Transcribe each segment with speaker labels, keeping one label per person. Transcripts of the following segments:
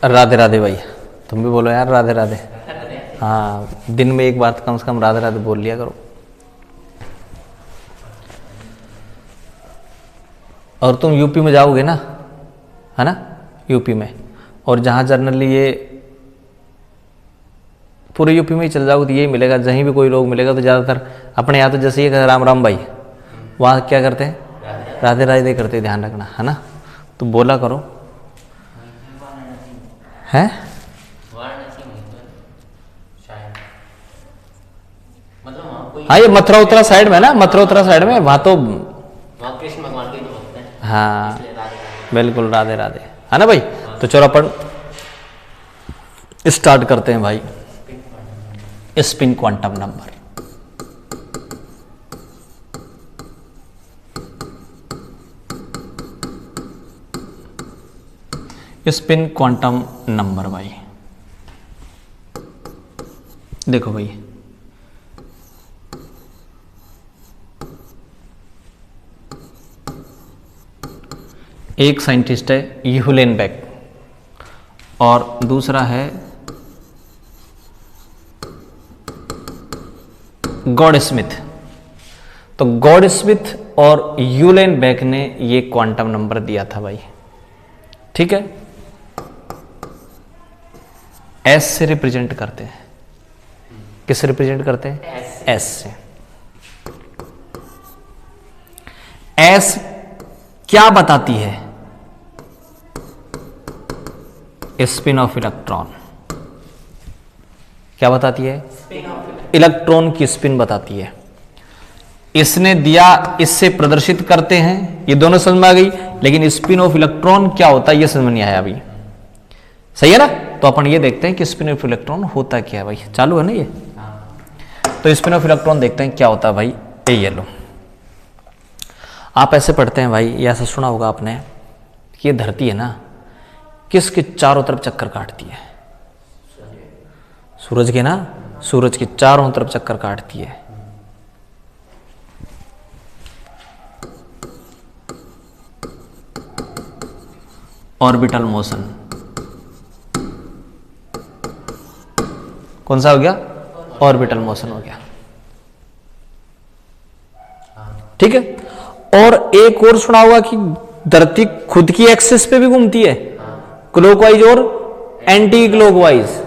Speaker 1: राधे राधे भाई, तुम भी बोलो यार राधे राधे। हाँ, दिन में एक बार तो कम से कम राधे राधे बोल लिया करो। और तुम यूपी में जाओगे ना, है ना, यूपी में, और जहाँ जनरली ये पूरे यूपी में ही चल जाओगे तो यही मिलेगा, जहीं भी कोई लोग मिलेगा तो ज़्यादातर अपने यहाँ तो जैसे ये राम राम भाई, वहाँ क्या करते हैं, राधे राधे करते हैं, ध्यान रखना, है ना। तो बोला करो, है हाँ, ये मथुरा उत्तरा साइड में ना, मथुरा उत्तरा साइड में, वहाँ तो
Speaker 2: कृष्ण भगवान के भक्त हैं।
Speaker 1: हाँ बिल्कुल, राधे राधे, है ना भाई। तो चलो अपन स्टार्ट करते हैं भाई। Spin quantum number, spin quantum number भाई, देखो भाई, एक साइंटिस्ट है यूलेनबेक और दूसरा है गॉडस्मिथ। तो गॉडस्मिथ और यूलेनबेक ने ये क्वांटम नंबर दिया था भाई, ठीक है। एस से रिप्रेजेंट करते हैं, किससे रिप्रेजेंट करते हैं, एस से। एस क्या बताती है, स्पिन ऑफ इलेक्ट्रॉन। क्या बताती है, इलेक्ट्रॉन की स्पिन बताती है। इसने दिया, इससे प्रदर्शित करते हैं, ये दोनों समझ में आ गई, लेकिन स्पिन ऑफ इलेक्ट्रॉन क्या होता है ये समझ में नहीं आया अभी, सही है ना। तो अपन ये देखते हैं कि स्पिन ऑफ इलेक्ट्रॉन होता क्या है भाई, चालू है ना ये। तो स्पिन ऑफ इलेक्ट्रॉन देखते हैं क्या होता है भाई। ये लो, आप ऐसे पढ़ते हैं भाई, ये ऐसा सुना होगा आपने कि ये धरती है ना, किसके चारों तरफ चक्कर काटती है, सूरज के ना, सूरज के चारों तरफ चक्कर काटती है। ऑर्बिटल मोशन, कौन सा हो गया, ऑर्बिटल मोशन हो गया, ठीक है। और एक और सुना होगा कि धरती खुद की एक्सिस पे भी घूमती है, क्लॉकवाइज और एंटी क्लॉकवाइज।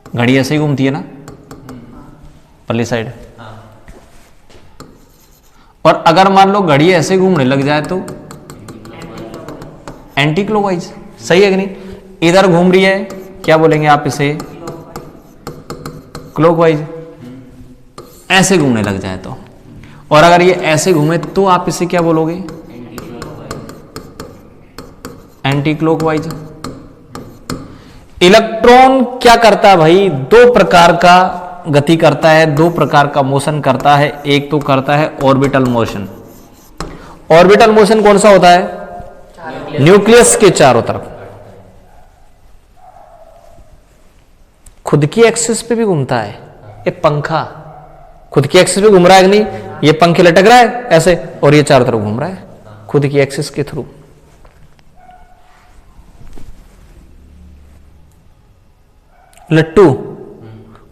Speaker 1: घड़ी ऐसे ही घूमती है ना, पल्ली साइड। और अगर मान लो घड़ी ऐसे घूमने लग जाए तो एंटी क्लॉकवाइज, सही है कि नहीं। इधर घूम रही है, क्या बोलेंगे आप इसे, क्लॉकवाइज। ऐसे घूमने लग जाए तो, और अगर ये ऐसे घूमे तो आप इसे क्या बोलोगे, एंटी क्लॉकवाइज। इलेक्ट्रॉन क्या करता है भाई, दो प्रकार का गति करता है, दो प्रकार का मोशन करता है। एक तो करता है ऑर्बिटल मोशन। ऑर्बिटल मोशन कौन सा होता है, न्यूक्लियस के चारों तरफ। खुद की एक्सिस पे भी घूमता है, ये पंखा खुद की एक्सिस पे घूम रहा है कि नहीं, ये पंखे लटक रहा है ऐसे, और ये चारों तरफ घूम रहा है खुद की एक्सिस के थ्रू। लट्टू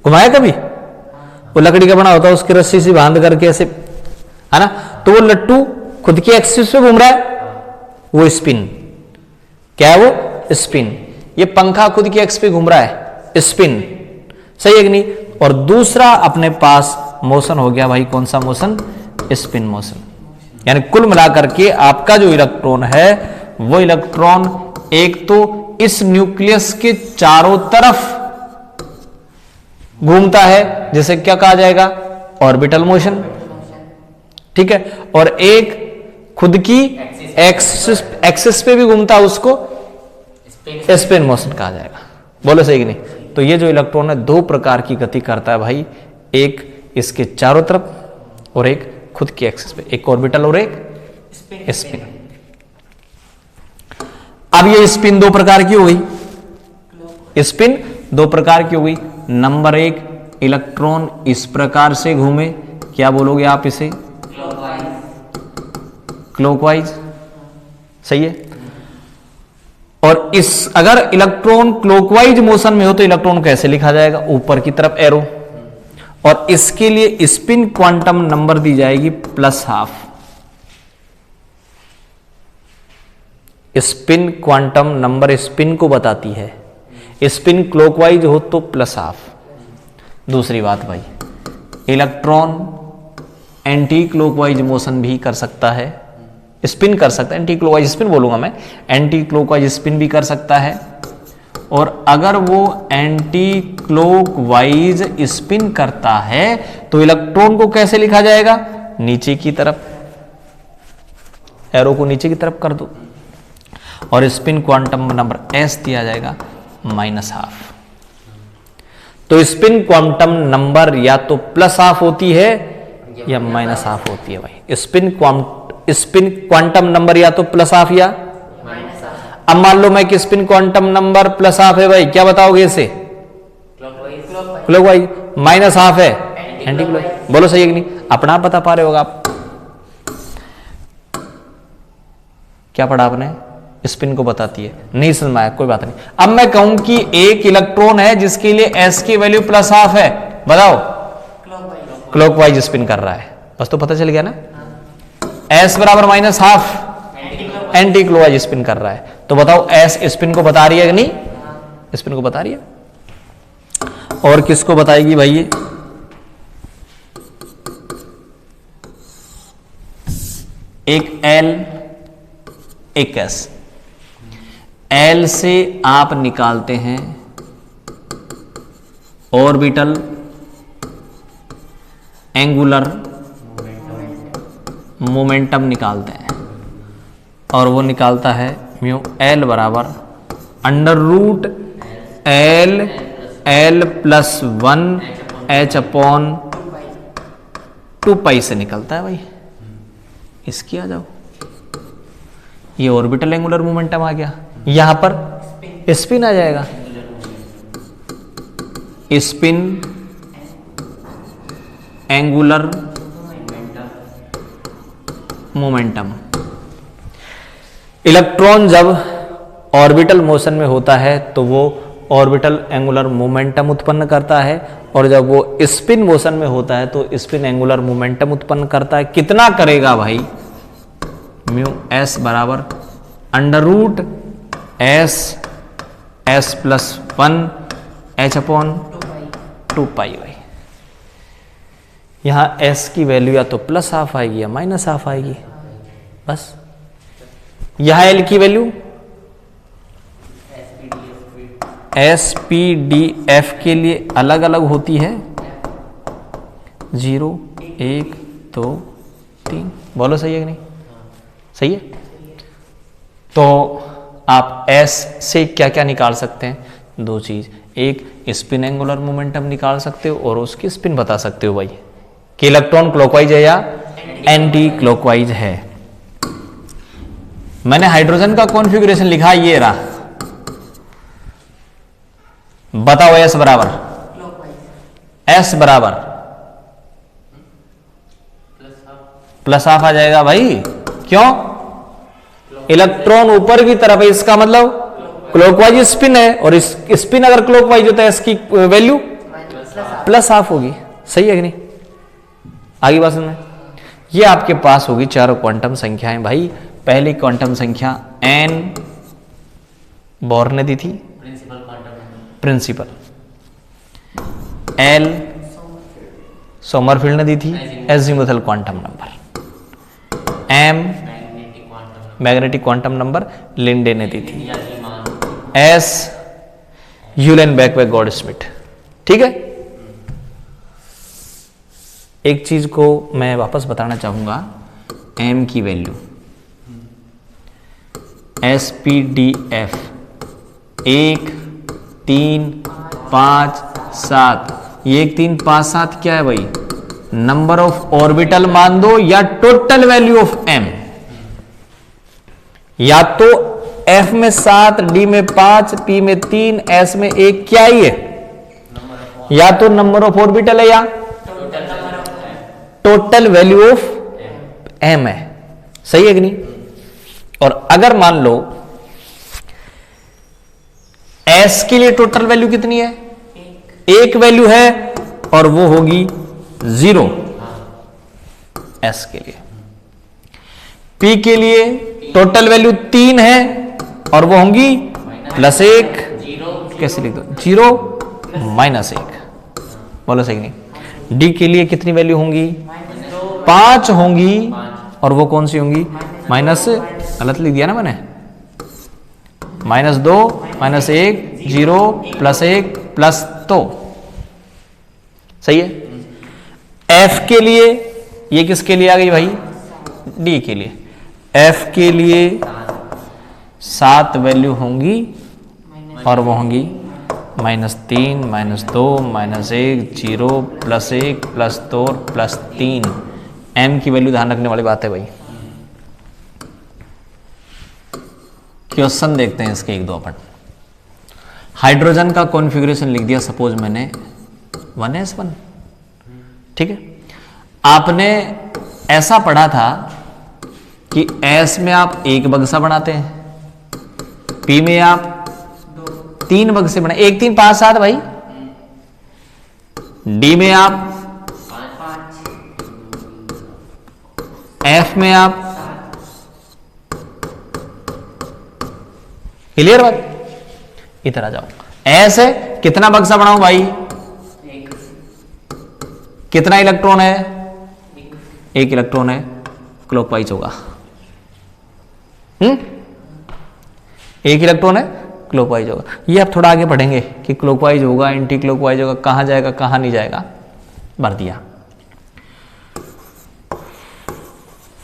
Speaker 1: घुमाया कभी, वो लकड़ी का बना होता है, उसकी रस्सी से बांध करके ऐसे, है ना। तो वो लट्टू खुद की एक्सिस पे घूम रहा है, वो स्पिन। क्या है वो, स्पिन। ये पंखा खुद की एक्सिस पे घूम रहा है, स्पिन, सही है कि नहीं। और दूसरा अपने पास मोशन हो गया भाई, कौन सा मोशन, स्पिन मोशन। यानी कुल मिलाकर के आपका जो इलेक्ट्रॉन है, वो इलेक्ट्रॉन एक तो इस न्यूक्लियस के चारों तरफ घूमता है, जिसे क्या कहा जाएगा, ऑर्बिटल मोशन, ठीक है। और एक खुद की एक्सिस पे भी घूमता है, उसको स्पिन मोशन कहा जाएगा। बोलो सही कि नहीं। तो ये जो इलेक्ट्रॉन है दो प्रकार की गति करता है भाई, एक इसके चारों तरफ और एक खुद की एक्सिस पे, एक ऑर्बिटल और एक स्पिन। अब ये स्पिन दो प्रकार की हो गई, स्पिन दो प्रकार की हो गई। नंबर एक इलेक्ट्रॉन इस प्रकार से घूमे, क्या बोलोगे आप इसे? क्लॉकवाइज। सही है। और इस अगर इलेक्ट्रॉन क्लॉकवाइज मोशन में हो तो इलेक्ट्रॉन कैसे लिखा जाएगा? ऊपर की तरफ एरो, और इसके लिए स्पिन क्वांटम नंबर दी जाएगी +½ स्पिन क्वांटम नंबर स्पिन को बताती है। स्पिन क्लॉकवाइज हो तो +½ दूसरी बात भाई, इलेक्ट्रॉन एंटी क्लॉकवाइज मोशन भी कर सकता है, स्पिन कर सकता है, एंटी क्लॉकवाइज स्पिन बोलूंगा मैं, एंटी क्लॉकवाइज स्पिन भी कर सकता है। और अगर वो एंटी क्लॉकवाइज स्पिन करता है तो इलेक्ट्रॉन को कैसे लिखा जाएगा? नीचे की तरफ, एरो को नीचे की तरफ कर दो, और स्पिन क्वांटम नंबर S दिया जाएगा -½ तो स्पिन क्वांटम नंबर या तो +½ होती है या -½ होती है भाई। स्पिन क्वांटम नंबर या तो +½ या अब मान लो मैं कि स्पिन क्वांटम नंबर +½ है भाई, क्या बताओगे इसे? क्लॉकवाइज। -½ है एंटी क्लॉकवाइज। बोलो सही है कि नहीं? अपना आप बता पा रहे होगा आप। क्या पढ़ा आपने? स्पिन को बताती है, नहीं समझ में आया, कोई बात नहीं। अब मैं कहूं कि एक इलेक्ट्रॉन है जिसके लिए S की वैल्यू +½ है, बताओ? क्लॉकवाइज स्पिन कर रहा है, बस तो पता चल गया ना। S बराबर -½ एंटी क्लॉकवाइज स्पिन कर रहा है, तो बताओ S स्पिन को बता रही है कि नहीं? स्पिन को बता रही है। और किसको बताएगी भाई ये? एक L एक S। L से आप निकालते हैं ऑर्बिटल एंगुलर मोमेंटम निकालते हैं, और वो निकालता है म्यू L बराबर √L L+1 H/2π से निकलता है भाई। इसकी आ जाओ, ये ऑर्बिटल एंगुलर मोमेंटम आ गया, यहां पर स्पिन आ जाएगा, स्पिन एंगुलर मोमेंटम। इलेक्ट्रॉन जब ऑर्बिटल मोशन में होता है तो वो ऑर्बिटल एंगुलर मोमेंटम उत्पन्न करता है, और जब वो स्पिन मोशन में होता है तो स्पिन एंगुलर मोमेंटम उत्पन्न करता है। कितना करेगा भाई? म्यू S बराबर √S S+1 H/2π भाई। यहां S की वैल्यू या तो +½ आएगी या -½ आएगी, बस। यहां L की वैल्यू SPDF के लिए अलग अलग होती है, 0 1 2 3। बोलो सही है कि नहीं? सही है। तो आप S से क्या क्या निकाल सकते हैं? दो चीज, एक स्पिन एंगुलर मोमेंटम निकाल सकते हो और उसकी स्पिन बता सकते हो भाई कि इलेक्ट्रॉन क्लॉकवाइज है या एंटी क्लॉकवाइज है। मैंने हाइड्रोजन का कॉन्फ़िगरेशन लिखा, ये रहा, बताओ S बराबर +½ आ जाएगा भाई। क्यों? इलेक्ट्रॉन ऊपर की तरफ है, इसका मतलब क्लॉकवाइज स्पिन है, और इस स्पिन अगर क्लॉकवाइज होता है इसकी वैल्यू +½ होगी। सही है कि नहीं? आगे बात सुनना। ये आपके पास होगी 4 क्वांटम संख्याएं भाई। पहली क्वांटम संख्या n बोर ने दी थी, प्रिंसिपल। L सोमरफील्ड ने दी थी, azimuthal quantum number. M magnetic quantum number Linde ने दी थी। S यूलेनबेक गॉडस्मिथ। ठीक है। एक चीज को मैं वापस बताना चाहूंगा, M की वैल्यू SPDF 1 3 5 7, ये 1 3 5 7 क्या है भाई? नंबर ऑफ ऑर्बिटल मान दो या टोटल वैल्यू ऑफ M। या तो F में 7, D में 5, P में 3, S में 1, क्या ही है? या तो नंबर ऑफ ऑर्बिटल है या
Speaker 2: total number of
Speaker 1: total value of m है। सही है कि नहीं? और अगर मान लो s के लिए टोटल वैल्यू कितनी है? एक वैल्यू है और वो होगी 0 s के लिए। p के लिए टोटल वैल्यू 3 है और वो होंगी +1। कैसे लिख दो? 0 -1। बोलो सही नहीं? d के लिए कितनी वैल्यू होंगी? 5 होंगी और वो कौन सी होंगी? माइनस, गलत लिख दिया ना मैंने, -2 -1 0 +1 +2। सही है? f के लिए, ये किसके लिए आ गई भाई? d के लिए। f के लिए 7 वैल्यू होंगी और वो होंगी -3 -2 -1 0 +1 +2 +3। m की वैल्यू ध्यान रखने वाली बात है भाई। क्वेश्चन देखते हैं इसके एक दो अपन। हाइड्रोजन का कॉन्फ़िगरेशन लिख दिया सपोज मैंने 1s1। ठीक है? आपने ऐसा पढ़ा था कि s में आप एक बक्सा बनाते हैं, p में आप 3 बक्से बनाए, 1 3 5 7 भाई। d में आप, f में आप। क्लियर बात? इधर आ जाओ। s है, कितना बक्सा बनाऊं भाई? कितना इलेक्ट्रॉन है? एक इलेक्ट्रॉन है, क्लॉकवाइज होगा। एक इलेक्ट्रॉन है, क्लॉकवाइज होगा। ये आप थोड़ा आगे पढ़ेंगे कि क्लॉकवाइज होगा, एंटी क्लॉकवाइज होगा, कहां जाएगा कहां नहीं जाएगा, भर दिया।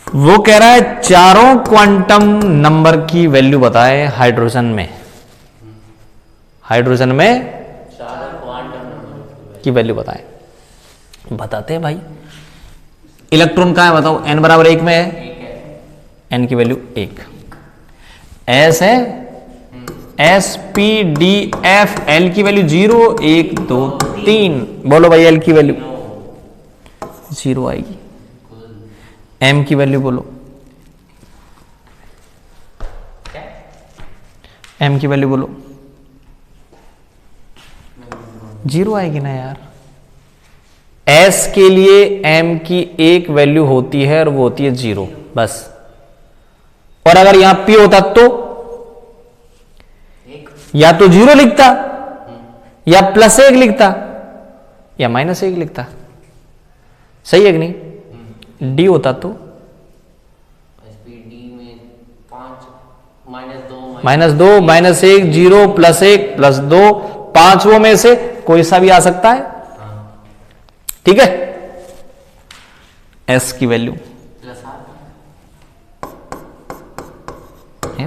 Speaker 1: वो कह रहा है चारों क्वांटम नंबर की वैल्यू बताए हाइड्रोजन में। हाइड्रोजन में की वैल्यू बताए। बताते हैं भाई। इलेक्ट्रॉन कहां है बताओ? n बराबर 1 में है, n की वैल्यू 1। s है, s p d f, l की वैल्यू 0 1 2 3। बोलो भाई l की वैल्यू 0 आएगी। m की वैल्यू बोलो, m की वैल्यू बोलो। 0 आएगी ना यार। s के लिए m की एक वैल्यू होती है और वो होती है 0 बस। और अगर यहां p होता तो या तो 0 लिखता या +1 लिखता या -1 लिखता। सही है कि नहीं? d होता तो -2 -1 0 +1 +2, पांचों में से कोई सा भी आ सकता है। ठीक है? s की वैल्यू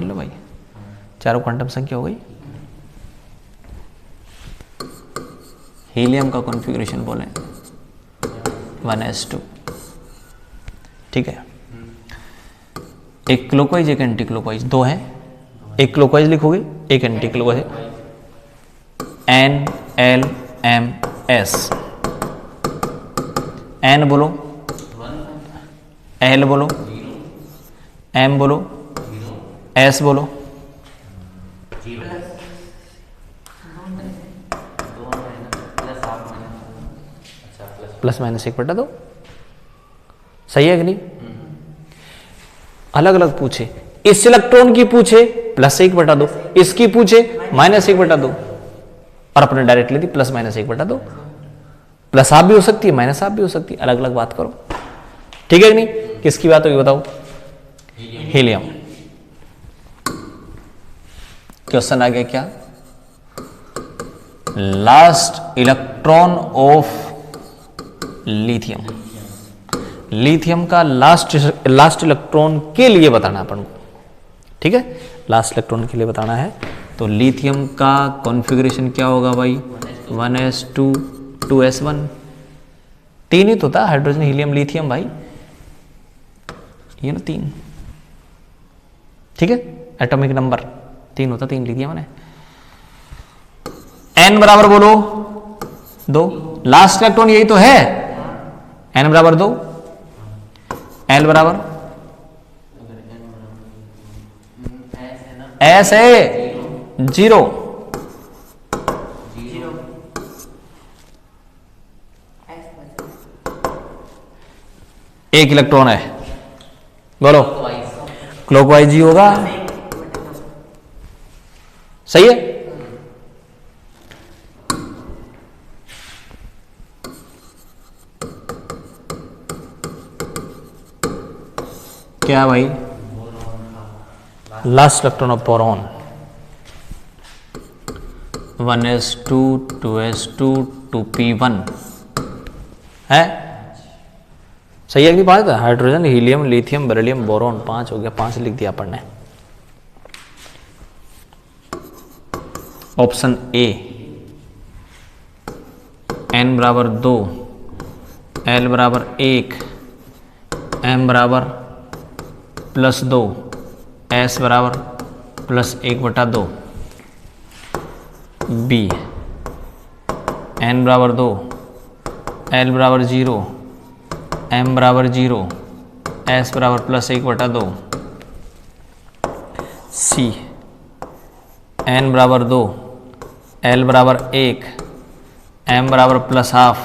Speaker 1: लो भाई, चारों क्वांटम संख्या हो गई। हीलियम का कॉन्फ़िगरेशन बोले 1s2। ठीक है? एक क्लॉकवाइज एक एंटी क्लॉकवाइज, 2 है। एक क्लॉकवाइज लिखोगे, एक anti clockwise. n l m s। n बोलो, l बोलो, m बोलो, s बोलो। +-1/2। सही है कि नहीं? अलग अलग पूछे, इस इलेक्ट्रॉन की पूछे +1/2, इसकी पूछे -1/2, और अपने डायरेक्ट ले दी +-1/2। प्लस हाफ भी हो सकती है, माइनस हाफ भी हो सकती है, अलग अलग बात करो। ठीक है कि नहीं? किसकी बात होगी बताओ? हीलियम। क्वेश्चन आ गया क्या? Last electron of lithium. Lithium का लास्ट इलेक्ट्रॉन के लिए बताना अपन को। ठीक है? लास्ट इलेक्ट्रॉन के लिए बताना है। तो लिथियम का कॉन्फ़िगरेशन क्या होगा भाई? 1s2 2s1। 3 ही तो था, हाइड्रोजन हीलियम लिथियम भाई, ये ना 3। ठीक है? एटॉमिक नंबर 3 होता, 3 लिख दिया मैंने। n बराबर बोलो 2, लास्ट इलेक्ट्रॉन यही तो है, n बराबर 2, l बराबर s है 0, एक इलेक्ट्रॉन है, बोलो क्लॉकवाइज ही होगा, सही है। क्या भाई, last electron of boron 1s2 2s2 2p1 है, सही है कि 5 था, hydrogen helium lithium beryllium boron 5 हो गया, 5 लिख दिया अपन ने। ऑप्शन ए n बराबर 2, l बराबर 1, m बराबर +2, s बराबर +1/2, b n बराबर 2, l बराबर 0, m बराबर 0, s बराबर +1/2, c n बराबर 2, l बराबर 1, m बराबर +½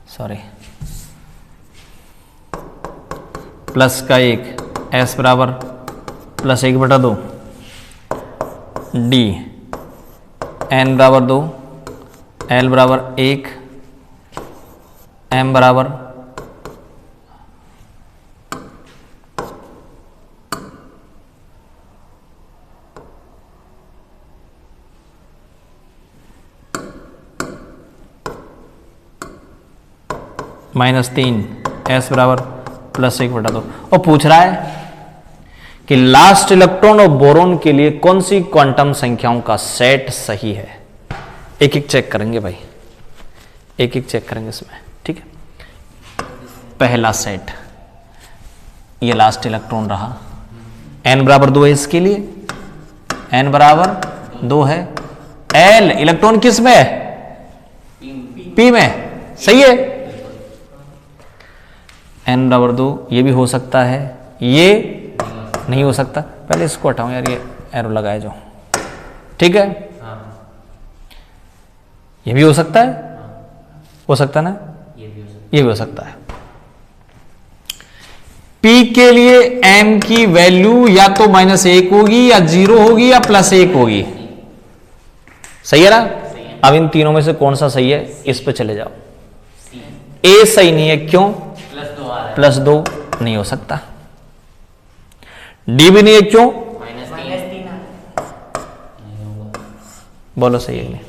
Speaker 1: सॉरी प्लस का 1, s बराबर +1/2, d n बराबर 2, l बराबर 1, m बराबर -3, s बराबर +1/2, और पूछ रहा है कि लास्ट इलेक्ट्रॉन ऑफ बोरोन के लिए कौन सी क्वांटम संख्याओं का सेट सही है। एक एक चेक करेंगे भाई, एक एक चेक करेंगे इसमें, ठीक है। पहला सेट, ये लास्ट इलेक्ट्रॉन रहा, n बराबर 2 है इसके लिए, n बराबर 2 है, l इलेक्ट्रॉन किस में है, p में, सही है। n बराबर 2, ये भी हो सकता है, ये नहीं हो सकता, पहले इसको हटाऊं यार, ये एरो लगाए जो, ठीक है। ये भी हो सकता है, हो सकता है ना, ये भी हो सकता है। P के लिए m की वैल्यू या तो -1 होगी या 0 होगी या +1 होगी, सही है ना। अब इन तीनों में से कौन सा सही है, इस पे चले जाओ। A सही नहीं है, क्यों, +2 नहीं हो सकता, D भी नहीं है, क्यों,
Speaker 2: -3
Speaker 1: बोलो सही है कि नहीं,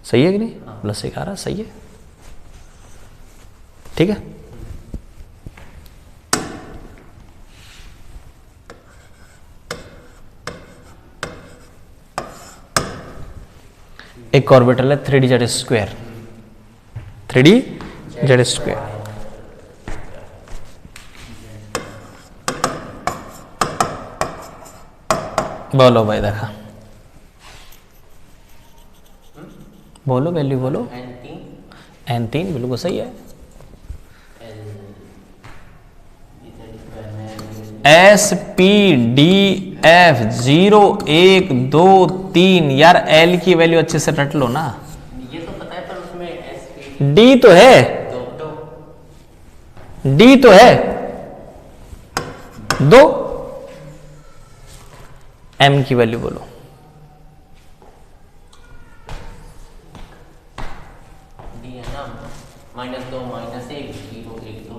Speaker 1: सही है कि नहीं, +1 आ रहा, सही है, ठीक है। एक ऑर्बिटल है 3d_2, 3d_2, बोलो भाई, देखा, बोलो वैल्यू बोलो, n3 बिल्कुल सही है। SPDF 0 1 2 3, यार L की वैल्यू अच्छे से रट लो ना,
Speaker 2: ये तो पता है, पर उसमें
Speaker 1: D तो है, D तो है 2, M की वैल्यू बोलो,
Speaker 2: डी है ना, -2 -1 0 1 2,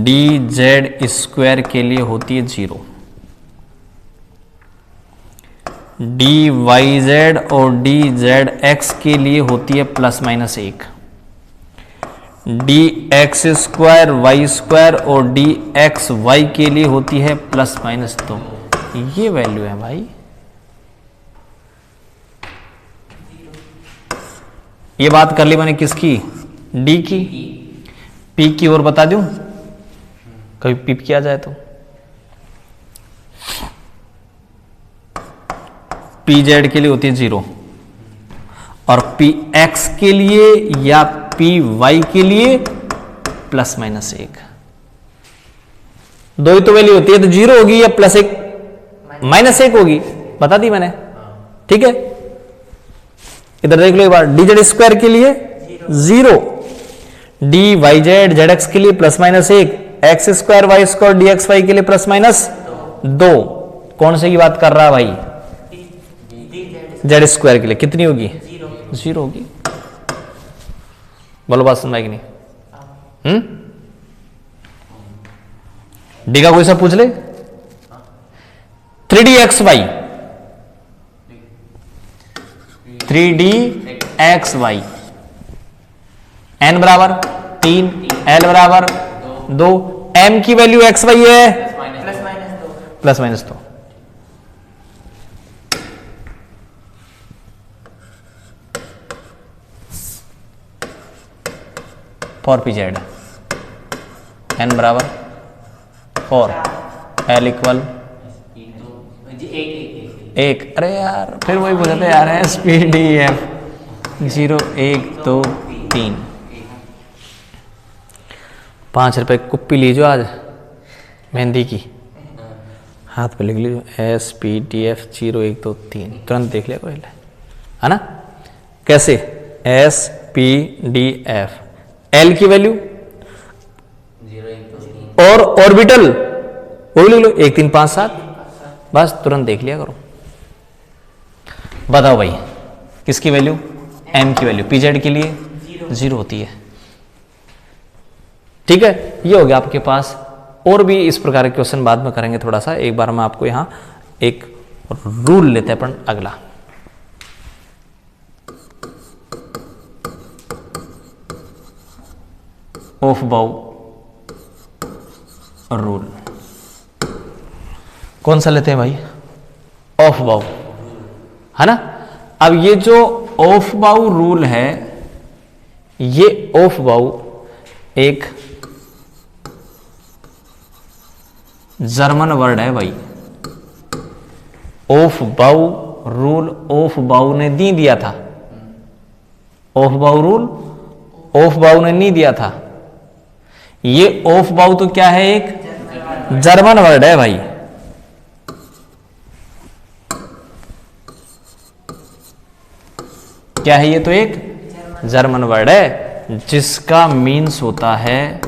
Speaker 1: DZ² के लिए होती है 0, DYZ और DZX के लिए होती है +-1, DX² Y² और DXY के लिए होती है +-2, ये वैल्यू है भाई। ये बात कर ली मैंने किसकी, D की, P की और बता दूं, कभी पिप किया जाए तो पी जेड के लिए होती है 0 और पी एक्स के लिए या पी वाई के लिए ±1। दो ही तो वैल्यू होती है, तो 0 होगी या +1 -1 होगी, बता दी मैंने। ठीक है, इधर देख लो एक बार, डी जेड स्क्वायर के लिए 0, D Y Z Z X के लिए ±1, X square Y square D X Y के लिए +-2। कौन से की बात कर रहा है भाई? जेड स्क्वायर के लिए कितनी होगी? 0 होगी। बोलो बात सुन कि नहीं? डी का कोई सा पूछ ले, 3dxy 3dxy n बराबर 3, l बराबर 2, m की वैल्यू एक्स वाई है +-2। फॉर पी जेड n बराबर 4, l इक्वल 1। अरे यार फिर वही बोलते यार, SPDF 0 1 2 3। 5 रुपए कुप्पी लीजिए आज मेहंदी की, हाथ पे लिख लीजिए SPDF 0 1 2 3, तुरंत देख लिया कोई है ना। कैसे? SPDF L की वैल्यू
Speaker 2: 0 1 2 3
Speaker 1: और ऑर्बिटल वो लिख लो 1 3 5 7, बस तुरंत देख लिया करो। बताओ भाई किसकी वैल्यू? m की वैल्यू पी जेड के लिए 0 होती है। ठीक है, ये हो गया आपके पास। और भी इस प्रकार के क्वेश्चन बाद में करेंगे थोड़ा सा। एक बार मैं आपको यहां एक रूल लेते हैं अपन अगला। ऑफ बाउ रूल कौन सा लेते हैं भाई? ऑफ बाउ, है ना। अब ये जो ऑफ बाउ रूल है, ये ऑफ बाउ एक जर्मन वर्ड है भाई। ऑफ बाउ रूल ऑफ बाउ ने नहीं दिया था। ऑफ बाउ रूल ऑफ बाउ ने नहीं दिया था। ये ऑफ बाउ तो क्या है? एक जर्मन वर्ड है भाई। क्या है ये? तो एक जर्मन वर्ड है जिसका मीन्स होता है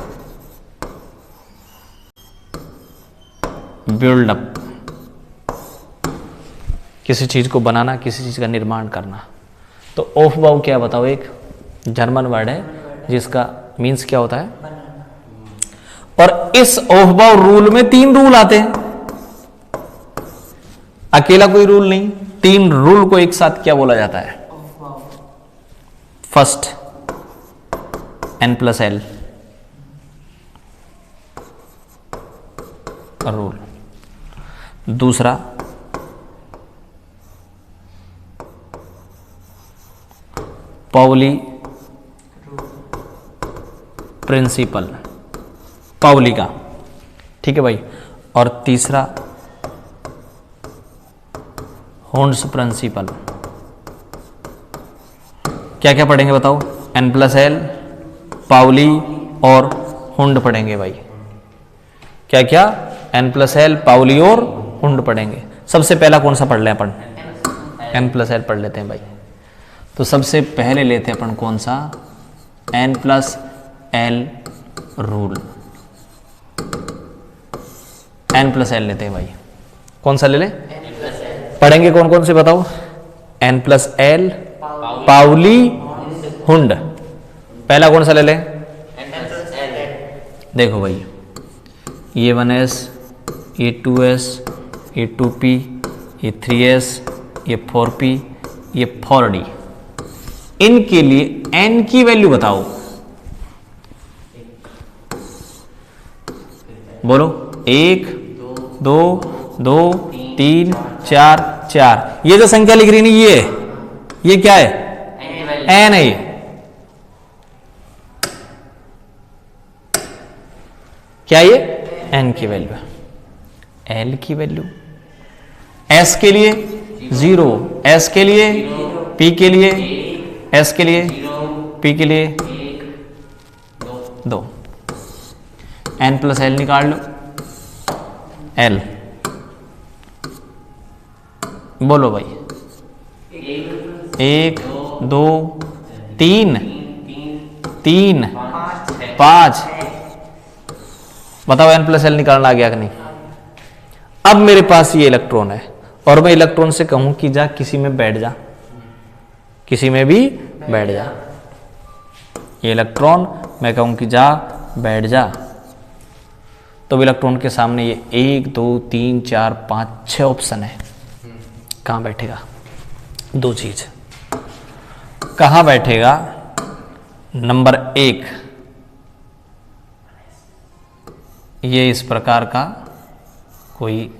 Speaker 1: बिल्डअप, किसी चीज को बनाना, किसी चीज का निर्माण करना। तो ऑफ बाउ क्या बताओ? एक जर्मन वर्ड है जिसका मीन्स क्या होता है। और इस ऑफ बाउ रूल में 3 रूल आते हैं, अकेला कोई रूल नहीं। 3 रूल को एक साथ क्या बोला जाता है? फर्स्ट n+l रूल, दूसरा पाउली प्रिंसिपल, पाउली का, ठीक है भाई। और तीसरा होन्स प्रिंसिपल। क्या क्या पढ़ेंगे बताओ? n+l, पाउली और हुंड पढ़ेंगे भाई। क्या क्या? n+l, पाउली और हुंड पढ़ेंगे। सबसे पहला कौन सा पढ़ लें अपन? n+l पढ़ लेते हैं भाई। तो सबसे पहले लेते हैं अपन कौन सा? n+l rule. n+l लेते हैं भाई। कौन सा ले लें? पढ़ेंगे कौन कौन से बताओ? n+l, Pauli, Hund. पहला कौन सा ले लें? देखो भाई, ये 1s, ये 2s, ये 2p, ये 3s, ये 4p, ये 4d। इनके लिए n की वैल्यू बताओ। बोलो। 1 2 2 3 4 4। ये जो संख्या लिख रही है ये क्या है? n है। क्या ये? एन की वैल्यू, एल की वैल्यू, एस के लिए 0, एस के लिए, पी के लिए, एस के लिए, पी के लिए 2, एन प्लस एल निकाल लो, एल बोलो भाई, 1 2 3 3 5, बताओ एन प्लस एल निकालना आ गया कि नहीं। अब मेरे पास ये इलेक्ट्रॉन है और मैं इलेक्ट्रॉन से कहूं कि जा किसी में बैठ जा, किसी में भी बैठ जा, ये इलेक्ट्रॉन मैं कहूं कि जा बैठ जा, तो इलेक्ट्रॉन के सामने ये 1 2 3 4 5 6 ऑप्शन है, कहां बैठेगा। 2 चीज, कहां बैठेगा। नंबर 1, ये इस प्रकार का कोई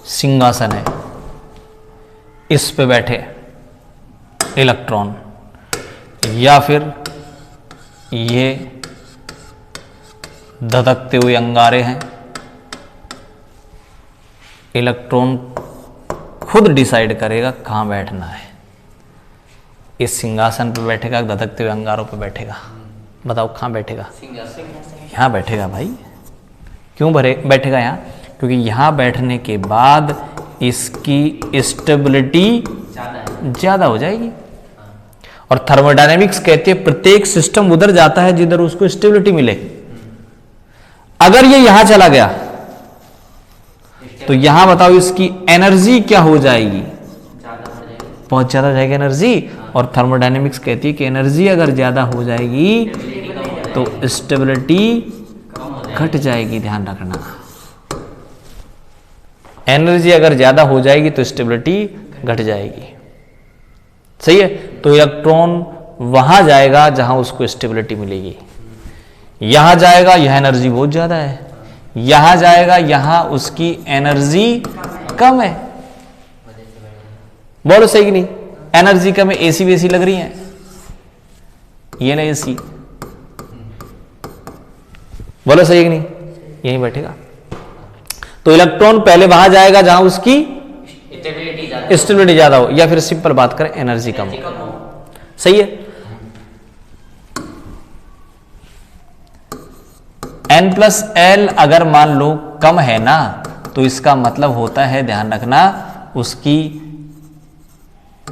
Speaker 1: सिंहासन है, इस पे बैठे इलेक्ट्रॉन, या फिर ये धधकते हुए अंगारे हैं। इलेक्ट्रॉन खुद डिसाइड करेगा कहां बैठना है, इस सिंहासन पे बैठेगा, धधकते हुए अंगारों पे बैठेगा, बताओ कहां बैठेगा। यहां बैठेगा भाई। क्यों बैठेगा यहां, क्योंकि यहां बैठने के बाद इसकी स्टेबिलिटी ज्यादा हो जाएगी, और थर्मोडायनेमिक्स कहते हैं प्रत्येक सिस्टम उधर जाता है जिधर उसको स्टेबिलिटी मिले। अगर ये यहां चला गया तो यहां बताओ इसकी एनर्जी क्या हो जाएगी, बहुत ज्यादा हो जाएगी एनर्जी, और थर्मोडायनेमिक्स कहती है कि एनर्जी अगर ज्यादा हो जाएगी तो स्टेबिलिटी घट जाएगी, ध्यान रखना। एनर्जी अगर ज्यादा हो जाएगी तो स्टेबिलिटी घट जाएगी, सही है। तो इलेक्ट्रॉन वहां जाएगा जहां उसको स्टेबिलिटी मिलेगी, यहां जाएगा यहां एनर्जी बहुत ज्यादा है, यहां जाएगा यहां उसकी एनर्जी कम है। बोलो सही कि नहीं, एनर्जी कम है, एसी वेसी लग रही है, ये ना एसी, बोलो सही कि नहीं, यहीं बैठेगा। तो इलेक्ट्रॉन पहले वहां जाएगा जहां उसकी स्टेबिलिटी ज्यादा हो, या फिर सिंपल बात करें एनर्जी कम हो, सही है। n प्लस एल अगर मान लो कम है ना, तो इसका मतलब होता है, ध्यान रखना, उसकी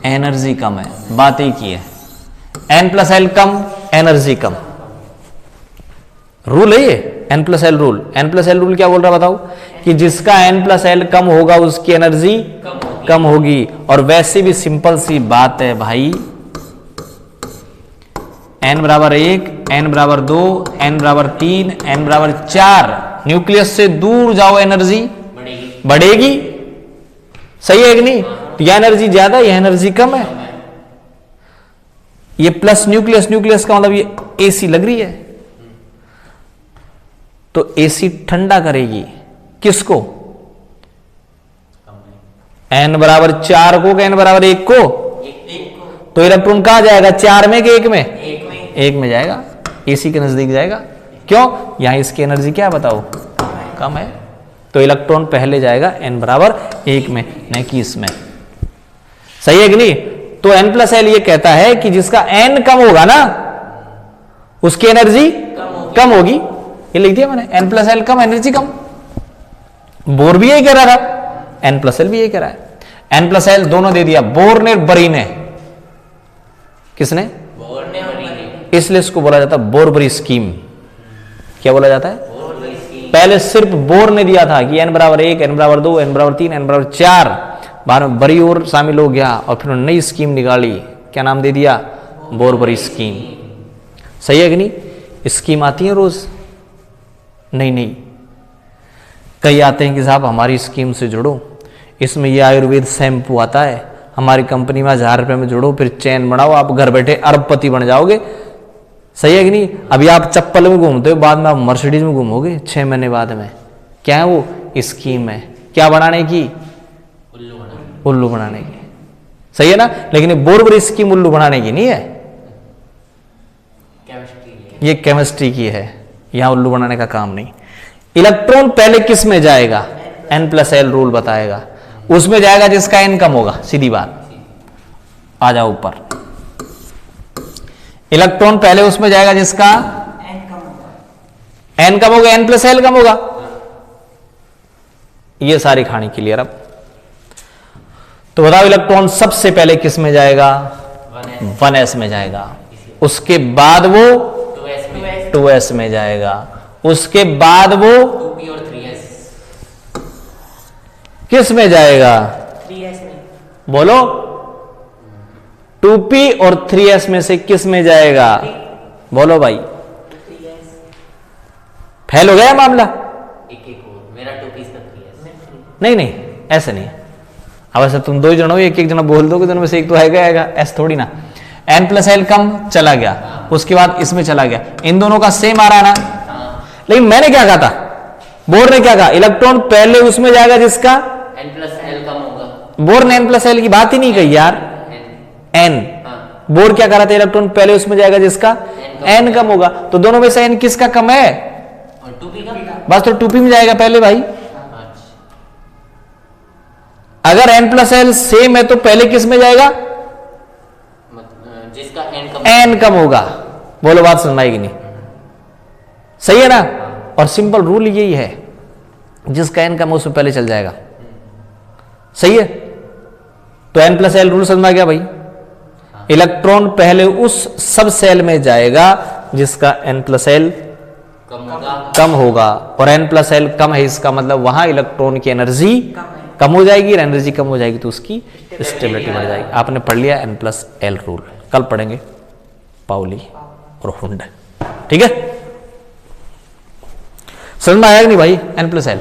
Speaker 1: एनर्जी कम है, बात एक ही है। n प्लस एल कम, एनर्जी कम, रूल है ये, n plus L rule. n plus L rule क्या बोल रहा है बताओ, कि जिसका n प्लस एल कम होगा उसकी एनर्जी कम होगी। और वैसे भी सिंपल सी बात है भाई, n बराबर 1, n बराबर 2, n बराबर 3, n बराबर 4, न्यूक्लियस से दूर जाओ एनर्जी बढ़ेगी, सही है कि नहीं। तो यह एनर्जी ज्यादा, यह एनर्जी कम है, ये प्लस न्यूक्लियस, न्यूक्लियस का मतलब ये एसी लग रही है, तो एसी ठंडा करेगी किसको, n बराबर 4 को, n बराबर 1 को, तो इलेक्ट्रॉन कहां जाएगा, 4 में कि 1 में, 1 में जाएगा, एसी के नजदीक जाएगा। क्यों, यहां इसकी एनर्जी क्या बताओ कम है, तो इलेक्ट्रॉन पहले जाएगा n बराबर 1 में, नहीं कि इसमें, सही है कि नहीं। तो n प्लस एल ये कहता है कि जिसका n कम होगा ना उसकी एनर्जी कम होगी, ये लिख दिया मैंने, n प्लस एल कम, एनर्जी कम। बोर भी यही कह रहा था, n प्लस एल भी यही कह रहा है। n प्लस एल दोनों दे दिया, बोर ने बरी ने, किसने,
Speaker 2: बोर ने,
Speaker 1: इसलिए इसको बोला जाता है बोरबरी स्कीम। क्या बोला जाता है, पहले सिर्फ बोर ने दिया था कि n बराबर 1, n बराबर 2, n बराबर 3, n बराबर 4, बाद में बरी और शामिल हो गया और फिर नई स्कीम निकाली, क्या नाम दे दिया, बोरबरी स्कीम, सही है कि नहीं। स्कीम आती है रोज, नहीं नहीं, कई आते हैं कि साहब हमारी स्कीम से जुड़ो, इसमें ये आयुर्वेद शैम्पू आता है, हमारी कंपनी में 1000 रुपये में जुड़ो, फिर चैन बनाओ, आप घर बैठे अरबपति बन जाओगे, सही है कि नहीं। अभी आप चप्पल में घूमते हो, बाद में आप मर्सिडीज में घूमोगे 6 महीने बाद में, क्या है वो स्कीम है, क्या बनाने की, उल्लू बनाने की, सही है ना। लेकिन बोरबरी स्कीम उल्लू बनाने की नहीं है,
Speaker 2: केमिस्ट्री
Speaker 1: ये केमिस्ट्री की है, यहां उल्लू बनाने का काम नहीं। इलेक्ट्रॉन पहले किस में जाएगा? n+l रूल बताएगा। उसमें जाएगा जिसका n कम होगा, सीधी बात। आ जाओ ऊपर। इलेक्ट्रॉन पहले उसमें जाएगा जिसका n कम होगा, n+l कम होगा। ये सारी कहानी क्लियर। अब तो बताओ इलेक्ट्रॉन सबसे पहले किस में जाएगा? 1s में जाएगा। उसके बाद वो 2s में जाएगा। उसके बाद वो
Speaker 2: 2p और 3s
Speaker 1: किस में जाएगा?
Speaker 3: 3s में।
Speaker 1: बोलो 2p और 3s में से किस में जाएगा? बोलो भाई।
Speaker 3: 3s।
Speaker 1: फेल हो गया मामला?
Speaker 2: एक एक और मेरा 2p इसका 3s।
Speaker 1: नहीं नहीं, ऐसे नहीं। अब ऐसा तुम दो ही जन हो, एक एक जना बोल दोगे, दोनों में से एक तो आएगा। ऐसा थोड़ी ना। n+l कम चला गया, उसके बाद इसमें चला गया, इन दोनों का सेम आ रहा है ना। लेकिन मैंने क्या कहा था? बोर्ड ने क्या कहा? इलेक्ट्रॉन पहले उसमें जाएगा जिसका
Speaker 2: n+l कम होगा।
Speaker 1: बोर्ड ने n+l की बात ही नहीं कही यार। n बोर्ड क्या कर रहा था? इलेक्ट्रॉन पहले उसमें जाएगा जिसका n कम होगा। तो दोनों में से n किसका कम है?
Speaker 2: और 2p का
Speaker 1: बस तो 2p में जाएगा पहले भाई।
Speaker 2: अच्छा
Speaker 1: अगर n+l सेम है तो पहले किस में जाएगा?
Speaker 2: जिसका
Speaker 1: n कम होगा। बोलो बात समझ में आएगी नहीं? सही है ना? और सिंपल रूल यही है, जिसका n कम हो उसमें पहले चल जाएगा। सही है? तो n+l रूल समझ में आ गया भाई। इलेक्ट्रॉन पहले उस सब सेल में जाएगा जिसका n+l
Speaker 2: कम होगा।
Speaker 1: कम होगा, और n+l कम है, इसका मतलब वहां इलेक्ट्रॉन की एनर्जी कम हो जाएगी। और एनर्जी कम हो जाएगी तो उसकी स्टेबिलिटी बढ़ जाएगी। आपने पढ़ लिया n+l रूल, कल पढ़ेंगे पाउली और हुंड। ठीक है? समझ में आया कि नहीं भाई? n+l